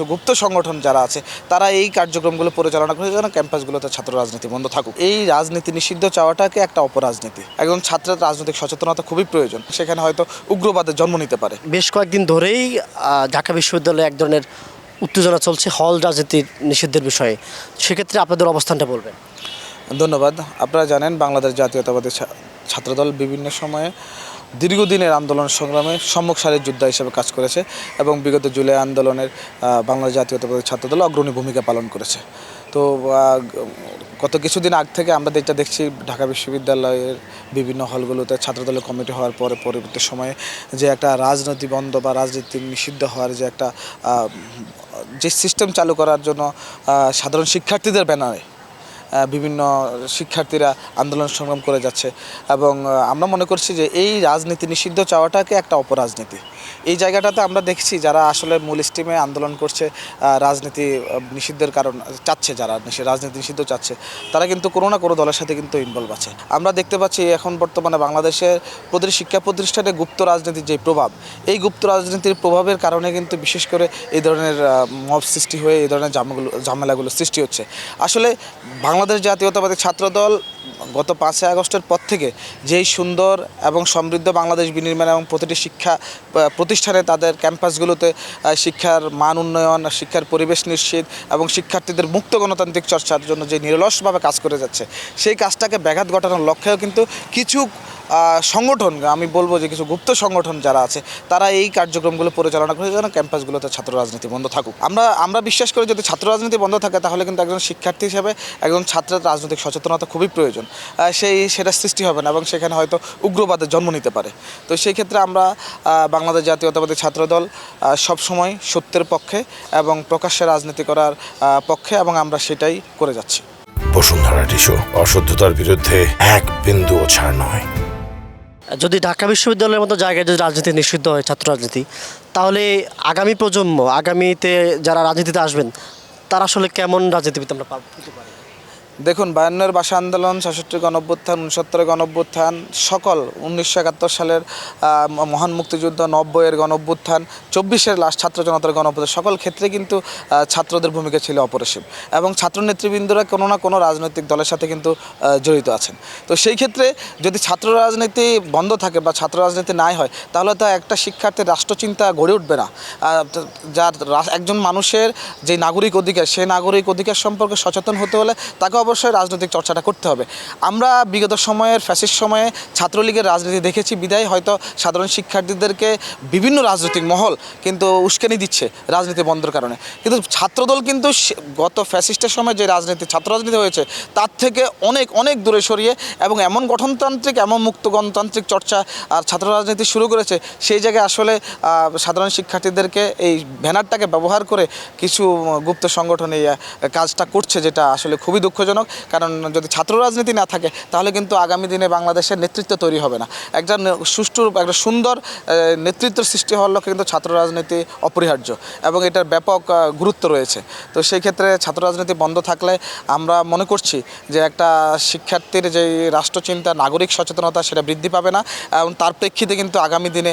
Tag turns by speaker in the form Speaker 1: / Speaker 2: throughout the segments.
Speaker 1: কিছু গুপ্ত সংগঠন যারা আছে তারা এই কার্যক্রমগুলো পরিচালনা করে যেন ক্যাম্পাসগুলোতে ছাত্র রাজনীতি বন্ধ থাকুক। এই রাজনীতি নিষিদ্ধ চাওয়াটাকে একটা অপরাজনীতি। একজন ছাত্রের রাজনৈতিক সচেতনতা খুবই প্রয়োজন, সেখানে হয়তো উগ্রবাদের জন্ম নিতে পারে।
Speaker 2: বেশ কয়েকদিন ধরেই ঢাকা বিশ্ববিদ্যালয়ে এক ধরনের উত্তেজনা চলছে হল রাজনীতির নিষিদ্ধের বিষয়ে, সেক্ষেত্রে আপনাদের অবস্থানটা বলবেন।
Speaker 1: ধন্যবাদ। আপনারা জানেন বাংলাদেশ জাতীয়তাবাদী ছাত্রদল বিভিন্ন সময়ে দীর্ঘদিনের আন্দোলন সংগ্রামে সম্মুখ সারির যোদ্ধা হিসেবে কাজ করেছে এবং বিগত জুলাই আন্দোলনের বাংলাদেশ জাতীয়তাবাদী ছাত্রদল অগ্রণী ভূমিকা পালন করেছে। তো গত কিছুদিন আগ থেকে আমরা যেটা দেখছি ঢাকা বিশ্ববিদ্যালয়ের বিভিন্ন হলগুলোতে ছাত্রদলের কমিটি হওয়ার পরে পরবর্তী সময়ে যে একটা রাজনীতি বন্ধ বা রাজনীতি নিষিদ্ধ হওয়ার যে একটা যে সিস্টেম চালু করার জন্য সাধারণ শিক্ষার্থীদের ব্যানারে বিভিন্ন শিক্ষার্থীরা আন্দোলন সংগ্রাম করে যাচ্ছে এবং আমরা মনে করছি যে এই রাজনীতি নিষিদ্ধ চাওয়াটাকে একটা অপরাজনীতি। এই জায়গাটাতে আমরা দেখছি যারা আসলে মূল স্ট্রিমে আন্দোলন করছে, রাজনীতি নিষিদ্ধের কারণ চাচ্ছে, যারা রাজনীতি নিষিদ্ধ চাচ্ছে তারা কিন্তু কোনো না কোনো দলের সাথে কিন্তু ইনভলভ আছে। আমরা দেখতে পাচ্ছি এখন বর্তমানে বাংলাদেশের প্রতিটি শিক্ষা প্রতিষ্ঠানে গুপ্ত রাজনীতির যে প্রভাব, এই গুপ্ত রাজনীতির প্রভাবের কারণে কিন্তু বিশেষ করে এই ধরনের মব সৃষ্টি হয়ে এই ধরনের ঝামেলাগুলো সৃষ্টি হচ্ছে। আসলে বাংলাদেশ জাতীয়তাবাদী ছাত্রদল গত 5ই আগস্টের পর থেকে যেই সুন্দর এবং সমৃদ্ধ বাংলাদেশ বিনির্মাণ এবং প্রতিটি শিক্ষা প্রতিষ্ঠানে তাদের ক্যাম্পাসগুলোতে শিক্ষার মান উন্নয়ন, শিক্ষার পরিবেশ নিশ্চিত এবং শিক্ষার্থীদের মুক্ত গণতান্ত্রিক চর্চার জন্য যে নিরলসভাবে কাজ করে যাচ্ছে, সেই কাজটাকে ব্যাঘাত ঘটানোর লক্ষ্যেও কিন্তু কিছু সংগঠন, আমি বলবো যে কিছু গুপ্ত সংগঠন যারা আছে তারা এই কার্যক্রমগুলো পরিচালনা করে যেন ক্যাম্পাসগুলোতে ছাত্র রাজনীতি বন্ধ থাকুক। আমরা বিশ্বাস করি যদি ছাত্র রাজনীতি বন্ধ থাকে তাহলে কিন্তু একজন শিক্ষার্থী হিসেবে একজন ছাত্রের রাজনৈতিক সচেতনতা খুবই প্রয়োজন। সেটা সৃষ্টি হবে না এবং সেখানে হয়তো উগ্রবাদের জন্ম নিতে পারে। তো সেই ক্ষেত্রে আমরা বাংলাদেশ জাতীয়তাবাদী ছাত্রদল সবসময় সত্যের পক্ষে এবং প্রকাশ্যে রাজনীতি করার পক্ষে এবং আমরা সেটাই করে যাচ্ছি।
Speaker 3: বসুন্ধরা টিস্যু, অশুদ্ধতার বিরুদ্ধে এক বিন্দুও ছাড় নয়।
Speaker 2: যদি ঢাকা বিশ্ববিদ্যালয়ের মতো জায়গায় যদি রাজনীতি নিষিদ্ধ হয়, ছাত্র রাজনীতি, তাহলে আগামী প্রজন্ম, আগামীতে যারা রাজনীতিতে আসবেন তারা আসলে কেমন রাজনীতিবিদ আমরা পাবো?
Speaker 1: দেখুন, 52-এর ভাষা আন্দোলন, 66-র গণঅভ্যুত্থান, 69-এর গণঅভ্যুত্থান, সকল 1971 সালের মহান মুক্তিযুদ্ধ, 90-এর গণঅভ্যুত্থান, 24-এর লাস্ট ছাত্র জনতার গণঅভ্যুত্থান, সকল ক্ষেত্রে কিন্তু ছাত্রদের ভূমিকা ছিল অপরিসীম এবং ছাত্র নেতৃবৃন্দরা কোনো না কোনো রাজনৈতিক দলের সাথে কিন্তু জড়িত আছেন। তো সেই ক্ষেত্রে যদি ছাত্র রাজনীতি বন্ধ থাকে বা ছাত্র রাজনীতি নাই হয় তাহলে তো একটা শিক্ষার্থীর রাষ্ট্রচিন্তা গড়ে উঠবে না। যার একজন মানুষের যে নাগরিক অধিকার, সেই নাগরিক অধিকার সম্পর্কে সচেতন হতে হলে তাকে অবশ্যই রাজনৈতিক চর্চাটা করতে হবে। আমরা বিগত সময়ের ফ্যাসিস্ট সময়ে ছাত্রলীগের রাজনীতি দেখেছি বিদায় হয়তো সাধারণ শিক্ষার্থীদেরকে বিভিন্ন রাজনৈতিক মহল কিন্তু উস্কানি দিচ্ছে রাজনীতি বন্ধের কারণে, কিন্তু ছাত্রদল কিন্তু গত ফ্যাসিস্টের সময় যে ছাত্র রাজনীতি হয়েছে তার থেকে অনেক অনেক দূরে সরিয়ে এবং এমন গঠনতান্ত্রিক, এমন মুক্ত গণতান্ত্রিক চর্চা আর ছাত্র রাজনীতি শুরু করেছে, সেই জায়গায় আসলে সাধারণ শিক্ষার্থীদেরকে এই ব্যানারটাকে ব্যবহার করে কিছু গুপ্ত সংগঠন এই কাজটা করছে, যেটা আসলে খুবই দুঃখজনক। কারণ যদি ছাত্র রাজনীতি না থাকে তাহলে কিন্তু আগামী দিনে বাংলাদেশের নেতৃত্ব তৈরি হবে না। একটা সুষ্ঠু, একটা সুন্দর নেতৃত্ব সৃষ্টি হওয়ার লক্ষ্যে কিন্তু ছাত্র রাজনীতি অপরিহার্য এবং এটার ব্যাপক গুরুত্ব রয়েছে। তো সেই ক্ষেত্রে ছাত্র রাজনীতি বন্ধ থাকলে আমরা মনে করছি যে একটা শিক্ষার্থীর যে রাষ্ট্রচিন্তা, নাগরিক সচেতনতা সেটা বৃদ্ধি পাবে না এবং তার প্রেক্ষিতে কিন্তু আগামী দিনে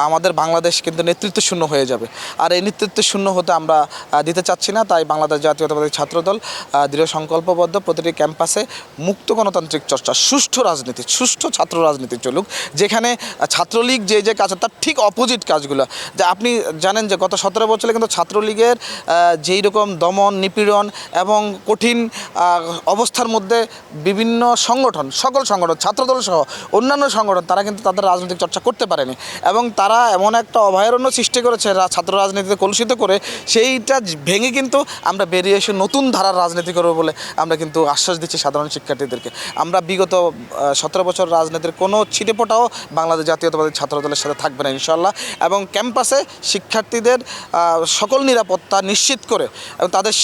Speaker 1: আমাদের বাংলাদেশ কিন্তু নেতৃত্ব শূন্য হয়ে যাবে। আর এই নেতৃত্ব শূন্য হতে আমরা দিতে চাচ্ছি না। তাই বাংলাদেশ জাতীয়তাবাদী ছাত্রদল দৃঢ় সংকল্পবদ্ধ প্রতিটি ক্যাম্পাসে মুক্ত গণতান্ত্রিক চর্চা, সুষ্ঠু রাজনীতি, সুষ্ঠু ছাত্র রাজনীতি চলুক, যেখানে ছাত্রলীগ যে কাজ তার ঠিক অপোজিট কাজগুলো। যে আপনি জানেন যে গত 17 বছরে কিন্তু ছাত্রলীগের যেই রকম দমন, নিপীড়ন এবং কঠিন অবস্থার মধ্যে বিভিন্ন সংগঠন, সকল সংগঠন, ছাত্রদল সহ অন্যান্য সংগঠন, তারা কিন্তু তাদের রাজনৈতিক চর্চা করতে পারেনি এবং তারা এমন একটা অভয়ারণ্য সৃষ্টি করেছে ছাত্র রাজনীতিতে কলুষিত করে, সেইটা ভেঙে কিন্তু আমরা বেরিয়ে এসে নতুন ধারার রাজনীতি করবো বলে আমরা কিন্তু আশ্বাস দিচ্ছি সাধারণ শিক্ষার্থীদেরকে। আমরা বিগত 17 বছর রাজনীতির কোনো ছিটেফোঁটাও বাংলাদেশ জাতীয়তাবাদী ছাত্রদলের সাথে থাকবে না ইনশাআল্লাহ, এবং ক্যাম্পাসে শিক্ষার্থীদের সকল নিরাপত্তা নিশ্চিত করে এবং তাদের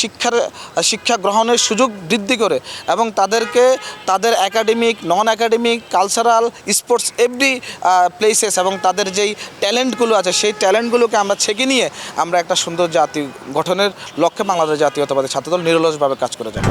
Speaker 1: শিক্ষা গ্রহণের সুযোগ বৃদ্ধি করে এবং তাদেরকে তাদের একাডেমিক, নন academic, cultural, sports every places এবং তাদের যেই ট্যালেন্টগুলো আছে সেই ট্যালেন্টগুলোকে আমরা ছেঁকে নিয়ে আমরা একটা সুন্দর জাতি গঠনের লক্ষ্যে বাংলাদেশ জাতীয়তাবাদী ছাত্রদল নিরলসভাবে কাজ করে যাবে।